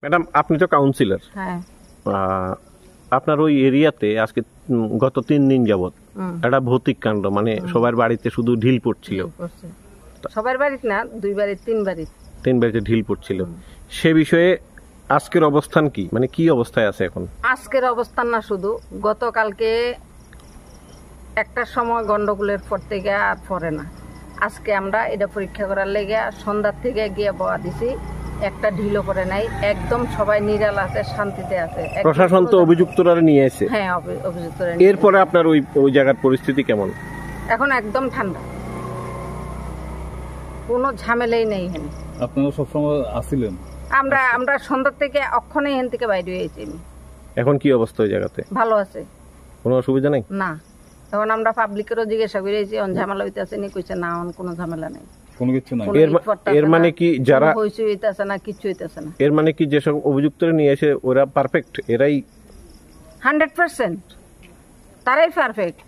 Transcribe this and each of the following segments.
Madam, আপনি তো councillor. হ্যাঁ, আপনার ওই এরিয়াতে আজকে গত 3 দিন যাবত একটা ভৌতিক কাণ্ড, মানে সবার বাড়িতে শুধু ঢিল পড়ছিল। সবার বাড়িতে না, 2 বাড়ি 3 বাড়ি 3 বাড়িতে ঢিল পড়ছিল। সে বিষয়ে আজকের অবস্থান কি, মানে কি অবস্থায় আছে এখন? আজকের অবস্থান না, শুধু গতকালকে একটার সময় গন্ডগোলের পর থেকে আর পরে না। আজকে আমরা এটা পরীক্ষা করার লেগে সন্ধ্যার থেকে গিয়ে বয়া দিছি, একটা ঢিলও পড়ে নাই, একদম সবাই নিরাল আছে, শান্তিতে আছে। প্রশাসন তো অভিযুক্তরা নিয়ে এসে। হ্যাঁ, অভিযুক্তরা। এরপরে আপনার ওই জায়গার পরিস্থিতি কেমন এখন? একদম ঠান্ডা, কোনো ঝামেলাই নেই। হ্যাঁ, আপনারা সবসময় আসিলেন? আমরা সন্ধ্যার থেকে অক্ষণে এখান থেকে বাইরে হয়েছি। এখন কি অবস্থা ওই জায়গাতে? ভালো আছে, কোনো অসুবিধা নাই না। এখন আমরা পাবলিকেরও জিজ্ঞাসা করেছি ঝামেলা হইতেছে নি, কইছে না, কোনো ঝামেলা নেই, কোনো কিছু নাই। এর মানে কি যারা হইছে হইতাছে না, কিছু হইতাছে না। এর মানে কি যেসব অভিযুক্তরা নিয়ে এসে ওরা পারফেক্ট? এরাই 100% তারাই পারফেক্ট,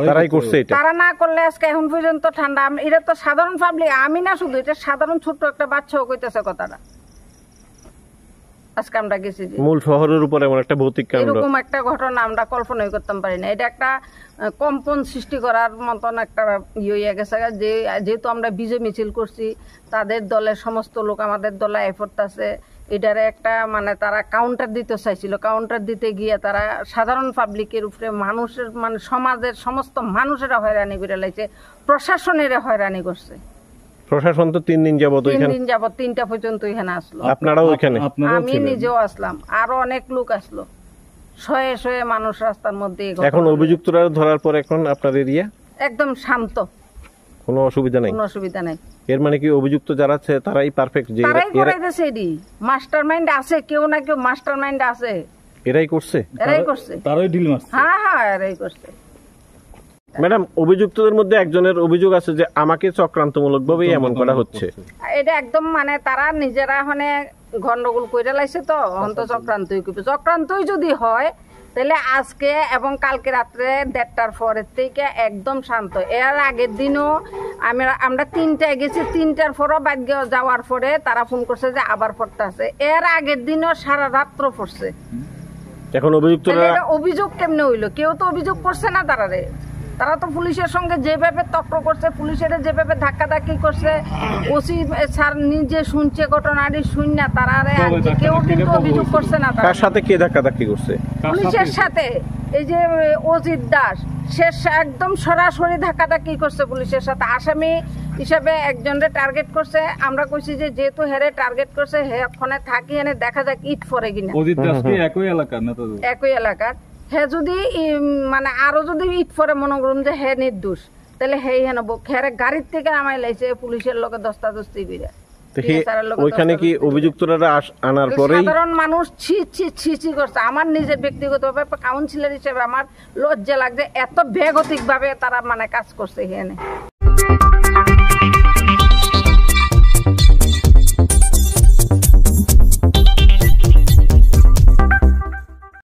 তারাই করছে এটা। তারা না করলে আজকে এখন পর্যন্ত ঠান্ডা। এটা তো সাধারণ পাবলিক, আমি না শুধু, এটা সাধারণ ছোট্ট একটা বাচ্চাও কইতেছে কথাটা। আজকে আমরা গেছি মূল শহরের উপর এমন একটা ভৌতিক কাণ্ড, এরকম একটা ঘটনা আমরা কল্পনাই করতাম পারি না। এটা একটা কম্পন সৃষ্টি করার মতন একটা হয়ে গেছে। যেহেতু আমরা বিজয় মিছিল করছি, তাদের দলের সমস্ত লোক আমাদের দলে এফোর্ট আছে, এটারে একটা মানে তারা কাউন্টার দিতে চাইছিল। কাউন্টার দিতে গিয়ে তারা সাধারণ পাবলিকের উপরে, মানুষের মানে সমাজের সমস্ত মানুষেরা হয়রানি করে লাইছে, প্রশাসনের হয়রানি করছে। প্রশাসন তো 3 দিন যাবত 3 দিন যাবত 3টা পর্যন্ত এখানে আসলো। আপনারাও ওইখানে? আমি নিজেও আসলাম, আরো অনেক লোক আসলো, শয়ে শয়ে মানুষ রাস্তার মধ্যে। এখন অভিযুক্তরা ধরার পর এখন আপনার এরিয়া একদম শান্ত, কোনো অসুবিধা নাই? কোনো অসুবিধা নাই। এর মানে কি অভিযুক্ত যারা আছে তারাই পারফেক্ট? যে তারাই করাইতেছে, এডি মাস্টারমাইন্ড আছে, কেউ না কেউ মাস্টারমাইন্ড আছে, এরাই করছে, এরাই করছে, তারাই ঢিল মারছে। হ্যাঁ, এরাই করছে। ম্যাডাম, অভিযুক্তদের মধ্যে একজনের অভিযোগ আছে যে আমাকে চক্রান্তমূলকভাবে এমন করা হচ্ছে। এটা একদম মানে তারা নিজেরা মানে গন্ডগোল কইরা লাইছে, তো অন্ত চক্রান্তই করবে। চক্রান্তই যদি হয় তাহলে আজকে এবং কালকে রাত্রে 1:30টার পরের থেকে একদম শান্ত। এর আগের দিনও আমরা 3টায় গেছি, 3টার পরও বাদ যাওয়ার পরে তারা ফোন করছে যে আবার পড়তে আছে। এর আগের দিনও সারা রাত্র পড়ছে। এখন অভিযুক্তরা অভিযোগ কেমনে হইলো? কেউ তো অভিযোগ করছে না। তারা তো পুলিশের সঙ্গে যেভাবে তক্র করছে, পুলিশের যেভাবে ধাক্কাধাক্কি করছে, ওসি স্যার নিজে শুনছে ঘটনাটি, শুন না তারা কেউ কিন্তু অভিযোগ করছে না। তার সাথে কে ধাক্কাধাক্কি করছে? পুলিশের সাথে। এই যে অজিত দাস, সে একদম সরাসরি ধাক্কাধাক্কি করছে পুলিশের সাথে। আসামি হিসাবে একজনের টার্গেট করছে। আমরা কইছি যে যেহেতু হেরে টার্গেট করছে, হে ওখানে থাকি, এনে দেখা যাক ইট পরে কিনা। অজিত দাস কি একই এলাকার না? একই এলাকার। হে যদি মানে আরো যদি ইট পরে মনে করুন যে হে নির্দোষ, তাহলে হেই হেন হেরে গাড়ির থেকে নামাই লাইছে পুলিশের লোকে দস্তাদস্তি করে। ওইখানে কি অভিযুক্তরা আনার পরে সাধারণ মানুষ ছি করছে। আমার নিজের ব্যক্তিগতভাবে কাউন্সিলর হিসেবে আমার লজ্জা লাগছে, এত বেগতিক ভাবে তারা মানে কাজ করছে এখানে।